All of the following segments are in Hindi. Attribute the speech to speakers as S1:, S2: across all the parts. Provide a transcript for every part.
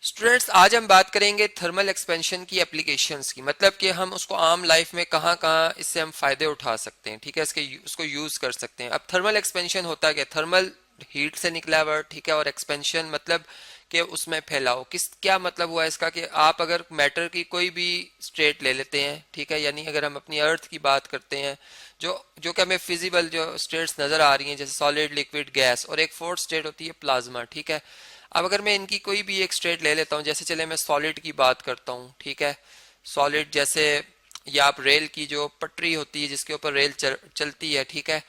S1: स्टूडेंट्स, आज हम बात करेंगे थर्मल एक्सपेंशन की एप्लीकेशंस की। मतलब कि हम उसको आम लाइफ में कहाँ कहाँ इससे हम फायदे उठा सकते हैं, ठीक है, उसको यूज कर सकते हैं। अब थर्मल एक्सपेंशन होता क्या? थर्मल हीट से निकला वर्ड, ठीक है, और एक्सपेंशन मतलब कि उसमें फैलाओ। क्या मतलब हुआ इसका कि आप अगर मैटर की कोई भी स्टेट ले लेते हैं, ठीक है, यानी अगर हम अपनी अर्थ की बात करते हैं, जो जो कि हमें फिजिबल जो स्टेट्स नजर आ रही हैं, जैसे सॉलिड, लिक्विड, गैस, और एक फोर्थ स्टेट होती है प्लाज्मा, ठीक है। अब अगर मैं इनकी कोई भी एक स्टेट ले लेता हूँ, जैसे चले मैं सॉलिड की बात करता हूँ, ठीक है, सॉलिड जैसे, या आप रेल की जो पटरी होती है जिसके ऊपर रेल चलती है, ठीक है,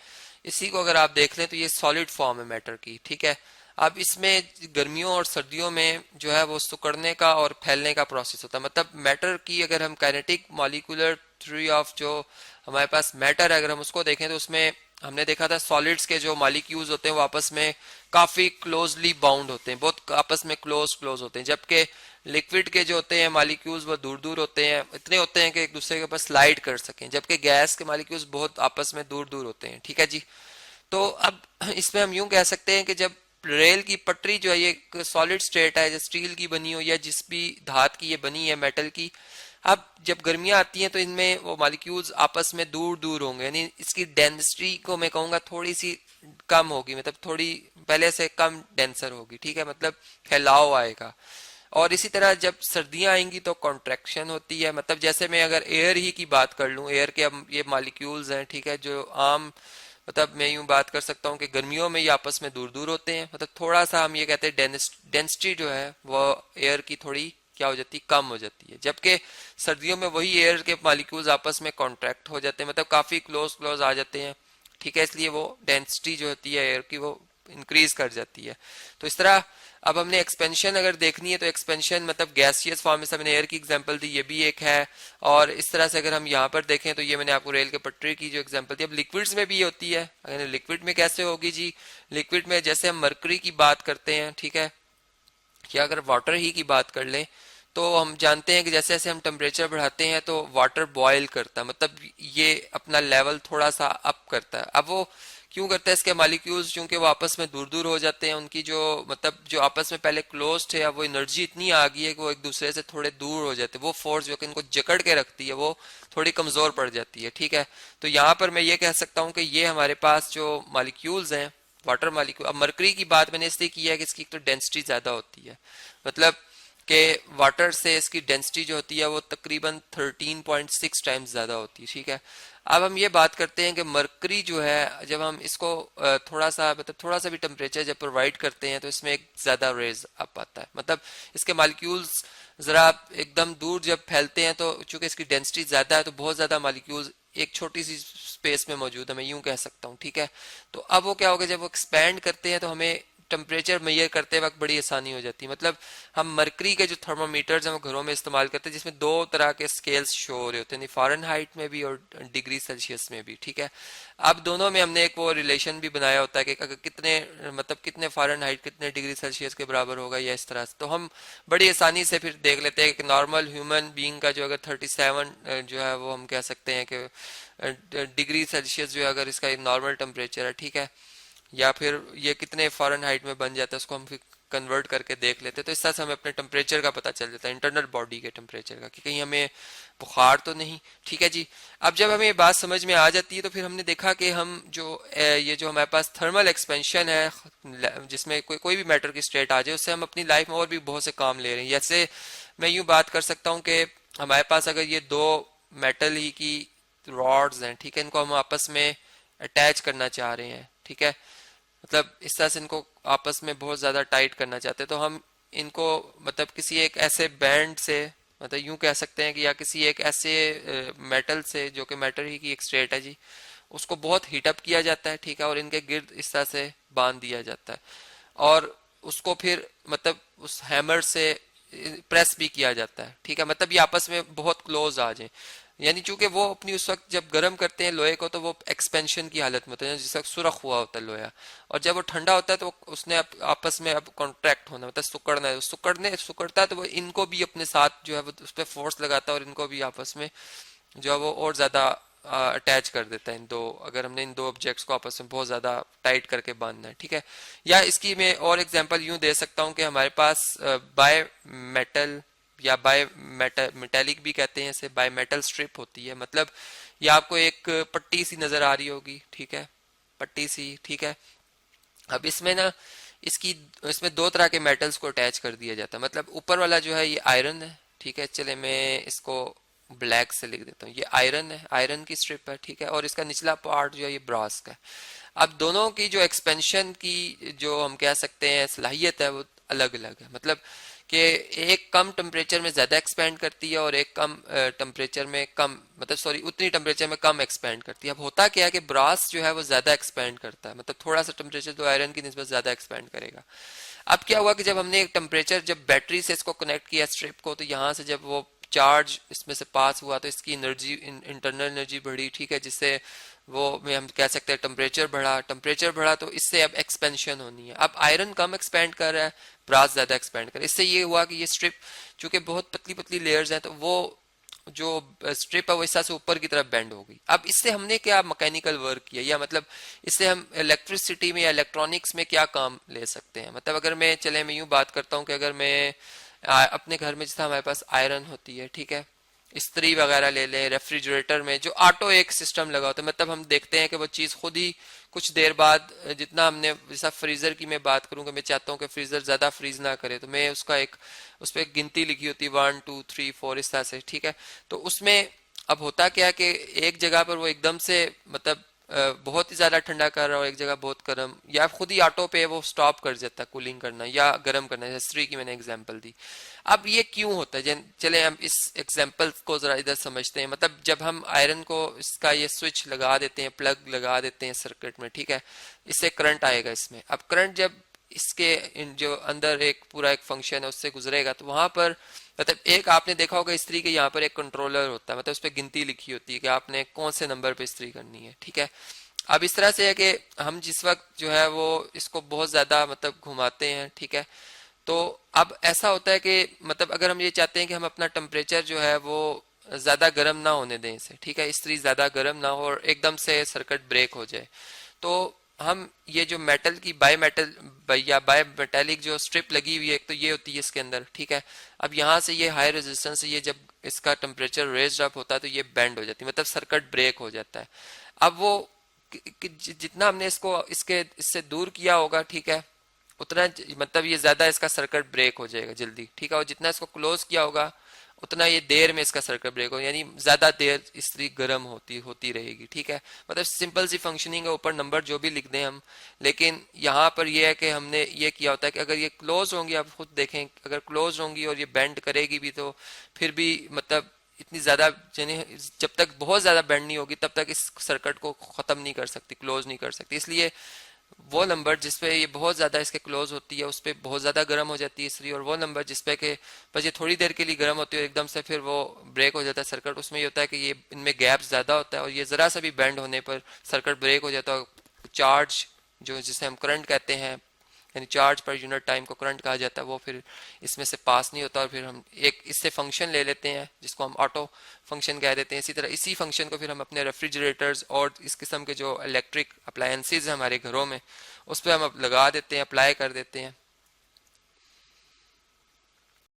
S1: इसी को अगर आप देख लें तो ये सॉलिड फॉर्म है मैटर की, ठीक है। अब इसमें गर्मियों और सर्दियों में जो है वो सिकुड़ने का और फैलने का प्रोसेस होता है। मतलब मैटर की अगर हम काइनेटिक मॉलिक्यूलर थ्योरी ऑफ जो हमारे पास मैटर है, अगर हम उसको देखें तो उसमें हमने देखा था सॉलिड्स के जो मॉलिक्यूल्स होते हैं वो आपस में काफी क्लोजली बाउंड होते हैं, बहुत आपस में क्लोज होते हैं, जबकि लिक्विड के जो होते हैं मॉलिक्यूल्स वो दूर दूर होते हैं, इतने होते हैं कि एक दूसरे के ऊपर स्लाइड कर सकें, जबकि गैस के मॉलिक्यूल्स बहुत आपस में दूर दूर होते हैं, ठीक है जी। तो अब इसमें हम यूं कह सकते हैं कि जब रेल की पटरी जो है ये सॉलिड स्टेट है, जो स्टील की बनी हो या जिस भी धात की ये बनी है, मेटल की, अब जब गर्मियां आती हैं तो इनमें वो मॉलिक्यूल्स आपस में दूर दूर होंगे, यानी इसकी डेंसिटी को मैं कहूँगा थोड़ी सी कम होगी, मतलब थोड़ी पहले से कम डेंसर होगी, ठीक है, मतलब फैलाव आएगा। और इसी तरह जब सर्दियां आएंगी तो कॉन्ट्रैक्शन होती है। मतलब जैसे मैं अगर एयर ही की बात कर लूं, एयर के अब ये मॉलिक्यूल्स हैं, ठीक है, जो आम, मतलब मैं यूं बात कर सकता हूं कि गर्मियों में ये आपस में दूर दूर होते हैं, मतलब थोड़ा सा हम ये कहते हैं डेंसिटी जो है वो एयर की थोड़ी क्या हो जाती है, कम हो जाती है, जबकि सर्दियों में वही एयर के मॉलिक्यूल्स आपस में कॉन्ट्रैक्ट हो जाते हैं, मतलब काफी क्लोज क्लोज आ जाते हैं, ठीक है, इसलिए वो डेंसिटी जो होती है एयर की वो इंक्रीज कर जाती है। तो इस तरह अब हमने एक्सपेंशन अगर देखनी है तो एक्सपेंशन मतलब गैसियस फॉर्म में से मैंने एयर की एग्जांपल दी, ये भी एक है। और इस तरह से अगर हम यहाँ पर देखें तो ये मैंने आपको रेल के पटरी की जो एग्जांपल दी। अब लिक्विड्स में भी ये होती है। अगर लिक्विड में कैसे होगी जी? लिक्विड में जैसे हम मरकरी की बात करते हैं, ठीक है, या अगर वाटर ही की बात कर लें तो हम जानते हैं कि जैसे जैसे हम टेम्परेचर बढ़ाते हैं तो वाटर बॉयल करता है, मतलब ये अपना लेवल थोड़ा सा अप करता है। अब वो क्यों करता है? इसके मॉलिक्यूल्स चूंकि वो आपस में दूर दूर हो जाते हैं, उनकी जो मतलब जो आपस में पहले क्लोज थे, अब वो एनर्जी इतनी आ गई है कि वो एक दूसरे से थोड़े दूर हो जाते हैं, वो फोर्स जो कि इनको जकड़ के रखती है वो थोड़ी कमजोर पड़ जाती है, ठीक है। तो यहाँ पर मैं ये कह सकता हूँ कि ये हमारे पास जो मॉलिक्यूल्स हैं, वाटर मॉलिक्यूल, अब मरकरी की बात मैंने इसलिए की है कि इसकी तो डेंसिटी ज्यादा होती है, मतलब कि वाटर से इसकी डेंसिटी जो होती है वो तकरीबन 13.6 टाइम्स ज्यादा होती है, ठीक है। अब हम ये बात करते हैं कि मरकरी जो है, जब हम इसको थोड़ा सा मतलब थोड़ा सा भी टेम्परेचर जब प्रोवाइड करते हैं तो इसमें एक ज्यादा रेज अप आता है, मतलब इसके मॉलिक्यूल्स जरा एकदम दूर जब फैलते हैं तो चूंकि इसकी डेंसिटी ज्यादा है तो बहुत ज्यादा मॉलिक्यूल्स एक छोटी सी स्पेस में मौजूद है, मैं यूं कह सकता हूँ, ठीक है। तो अब वो क्या होगा, जब वो एक्सपैंड करते हैं तो हमें टेम्परेचर मेजर करते वक्त बड़ी आसानी हो जाती है। मतलब हम मरकरी के जो थर्मोमीटर्स हम घरों में इस्तेमाल करते हैं जिसमें दो तरह के स्केल्स शो हो रहे होते हैं, फ़ारेनहाइट में भी और डिग्री सेल्सियस में भी, ठीक है। अब दोनों में हमने एक वो रिलेशन भी बनाया होता है कि अगर कितने मतलब कितने फ़ारेनहाइट कितने डिग्री सेल्सियस के बराबर होगा या इस तरह से, तो हम बड़ी आसानी से फिर देख लेते हैं कि नॉर्मल ह्यूमन बीइंग का जो अगर 37 जो है वो हम कह सकते हैं कि डिग्री सेल्सियस जो है अगर इसका नॉर्मल टेम्परेचर है, ठीक है, या फिर ये कितने फ़ारेनहाइट में बन जाता है उसको हम फिर कन्वर्ट करके देख लेते हैं। तो इस तरह से हमें अपने टेम्परेचर का पता चल जाता है, इंटरनल बॉडी के टेम्परेचर का, कि कहीं हमें बुखार तो नहीं, ठीक है जी। अब जब हमें ये बात समझ में आ जाती है तो फिर हमने देखा कि हम जो ये जो हमारे पास थर्मल एक्सपेंशन है जिसमें कोई भी मैटर की स्टेट आ जाए, उससे हम अपनी लाइफ में और भी बहुत से काम ले रहे हैं। जैसे मैं यूं बात कर सकता हूँ कि हमारे पास अगर ये दो मेटल ही की रॉड्स हैं, ठीक है, इनको हम आपस में अटैच करना चाह रहे हैं, ठीक है, मतलब इस तरह से इनको आपस में बहुत ज्यादा टाइट करना चाहते हैं, तो हम इनको मतलब किसी एक ऐसे बैंड से, मतलब यूं कह सकते हैं कि या किसी एक ऐसे मेटल से जो कि मेटल ही की एक स्टेट है जी, उसको बहुत हीटअप किया जाता है, ठीक है, और इनके गिर्द इस तरह से बांध दिया जाता है, और उसको फिर मतलब उस हैमर से प्रेस भी किया जाता है, ठीक है, मतलब ये आपस में बहुत क्लोज आ जाए। यानी चूंकि वो अपनी उस वक्त जब गर्म करते हैं लोहे को तो वो एक्सपेंशन की हालत में होता है, जिस वक्त सुरख हुआ होता है लोहा, और जब वो ठंडा होता है तो उसने आपस में अब कॉन्ट्रैक्ट होना, मतलब सुकड़ना है, सुकड़ता है तो वो इनको भी अपने साथ जो है वो उस पर फोर्स लगाता है और इनको भी आपस में जो है वो और ज्यादा अटैच कर देता है इन दो, अगर हमने इन दो ऑब्जेक्ट्स को आपस में बहुत ज़्यादा टाइट करके बांधना है, ठीक है। या इसकी मैं और एग्जांपल यूं दे सकता हूं कि हमारे पास बाय मेटल या बाय मेटेलिक भी कहते हैं इसे, बाय मेटल स्ट्रिप होती है। मतलब ये आपको एक पट्टी सी नज़र आ रही होगी, ठीक है, पट्टी सी, ठीक है। अब इसमें ना इसकी इसमें दो तरह के मेटल्स को अटैच कर दिया जाता है। मतलब ऊपर वाला जो है ये आयरन है, ठीक है, चले मैं इसको ब्लैक से लिख देता हूँ, ये आयरन है, आयरन की स्ट्रिप है, ठीक है, और इसका निचला पार्ट जो है ये ब्रास का है। अब दोनों की जो एक्सपेंशन की जो हम कह सकते हैं सलाहियत है वो अलग अलग है। मतलब कि एक कम टेम्परेचर में ज़्यादा एक्सपैंड करती है और एक कम टेम्परेचर में कम, मतलब सॉरी उतनी टेम्परेचर में कम एक्सपैंड करती है। अब होता क्या है कि ब्रास जो है वो ज़्यादा एक्सपैंड करता है, मतलब थोड़ा सा टेम्परेचर तो आयरन की निस्बत ज़्यादा एक्सपैंड करेगा। अब क्या हुआ कि जब हमने एक टेम्परेचर, जब बैटरी से इसको कनेक्ट किया स्ट्रिप को, तो यहाँ से जब वो चार्ज इसमें से पास हुआ तो इसकी एनर्जी, इंटरनल एनर्जी बढ़ी, ठीक है, जिससे वो में हम कह सकते हैं टेम्परेचर बढ़ा, टेम्परेचर बढ़ा तो इससे अब एक्सपेंशन होनी है। अब आयरन कम एक्सपेंड कर रहा है, ब्रास ज्यादा एक्सपेंड कर रहा है। इससे ये हुआ कि ये स्ट्रिप चूंकि बहुत पतली पतली लेयर्स हैं तो वो जो स्ट्रिप है वो इस तरह से ऊपर की तरफ बेंड हो गई। अब इससे हमने क्या मैकेनिकल वर्क किया, या मतलब इससे हम इलेक्ट्रिसिटी में या इलेक्ट्रॉनिक्स में क्या काम ले सकते हैं। मतलब अगर मैं यूं बात करता हूँ कि अगर मैं अपने घर में जैसे हमारे पास आयरन होती है, ठीक है, इस्त्री वगैरह ले लें, रेफ्रिजरेटर में जो ऑटो एक सिस्टम लगा होता है, मतलब हम देखते हैं कि वो चीज़ खुद ही कुछ देर बाद, जितना हमने, जैसा फ्रीज़र की मैं बात करूँ कि मैं चाहता हूँ कि फ्रीज़र ज़्यादा फ्रीज ना करे, तो मैं उसका एक, उस पर एक गिनती लिखी होती है 1 2 3 4 इस तरह से, ठीक है। तो उसमें अब होता क्या है कि एक जगह पर वो एकदम से मतलब बहुत ही ज़्यादा ठंडा कर रहा हो, एक जगह बहुत गर्म, या खुद ही ऑटो पे वो स्टॉप कर जाता है कूलिंग करना या गर्म करना, जैसे स्त्री की मैंने एग्जांपल दी। अब ये क्यों होता है, चले हम इस एग्जांपल को ज़रा इधर समझते हैं। मतलब जब हम आयरन को इसका ये स्विच लगा देते हैं, प्लग लगा देते हैं सर्किट में, ठीक है, इससे करंट आएगा इसमें। अब करंट जब इसके जो अंदर एक पूरा एक फंक्शन है उससे गुजरेगा तो वहां पर, मतलब एक आपने देखा होगा इस्त्री के यहाँ पर एक कंट्रोलर होता है, मतलब उस पर गिनती लिखी होती है कि आपने कौन से नंबर पे इस्त्री करनी है, ठीक है। अब इस तरह से है कि हम जिस वक्त जो है वो इसको बहुत ज्यादा मतलब घुमाते हैं, ठीक है, तो अब ऐसा होता है कि मतलब अगर हम ये चाहते हैं कि हम अपना टेम्परेचर जो है वो ज्यादा गर्म ना होने दें इसे, ठीक है, इस्त्री ज्यादा गर्म ना हो और एकदम से सर्किट ब्रेक हो जाए, तो हम ये जो मेटल की बाय मेटल या बाय मेटेलिक जो स्ट्रिप लगी हुई है, एक तो ये होती है इसके अंदर, ठीक है। अब यहाँ से ये हाई रेजिस्टेंस, ये जब इसका टेम्परेचर रेज्ड अप होता है तो ये बेंड हो जाती है, मतलब सर्किट ब्रेक हो जाता है। अब वो जितना हमने इसको इसके इससे दूर किया होगा, ठीक है, उतना मतलब ये ज्यादा इसका सर्किट ब्रेक हो जाएगा जल्दी, ठीक है, और जितना इसको क्लोज किया होगा उतना ये देर में इसका सर्किट ब्रेक हो, यानी ज्यादा देर इस्त्री गर्म होती होती रहेगी, ठीक है। मतलब सिंपल सी फंक्शनिंग है, ऊपर नंबर जो भी लिख दें हम, लेकिन यहाँ पर यह है कि हमने ये किया होता है कि अगर ये क्लोज होंगी, आप खुद देखें, अगर क्लोज होंगी और ये बेंड करेगी भी तो फिर भी मतलब इतनी ज्यादा, यानी जब तक बहुत ज्यादा बेंड नहीं होगी तब तक इस सर्किट को खत्म नहीं कर सकती, क्लोज नहीं कर सकती। इसलिए वो नंबर जिसपे ये बहुत ज्यादा इसके क्लोज होती है उस पर बहुत ज्यादा गर्म हो जाती है इस्त्री, और वो नंबर जिसपे के बस ये थोड़ी देर के लिए गर्म होती है एकदम से फिर वो ब्रेक हो जाता है सर्किट, उसमें ये होता है कि ये इनमें गैप ज्यादा होता है और ये जरा सा भी बेंड होने पर सर्किट ब्रेक हो जाता है। चार्ज जो जिसे हम करंट कहते हैं, यानी चार्ज पर यूनिट टाइम को करंट कहा जाता है, वो फिर इसमें से पास नहीं होता और फिर हम एक इससे फंक्शन ले लेते हैं जिसको हम ऑटो फंक्शन कह देते हैं। इसी तरह इसी फंक्शन को फिर हम अपने रेफ्रिजरेटर्स और इस किस्म के जो इलेक्ट्रिक अप्लायंसेज हैं हमारे घरों में उस पर हम लगा देते हैं, अप्लाई कर देते हैं,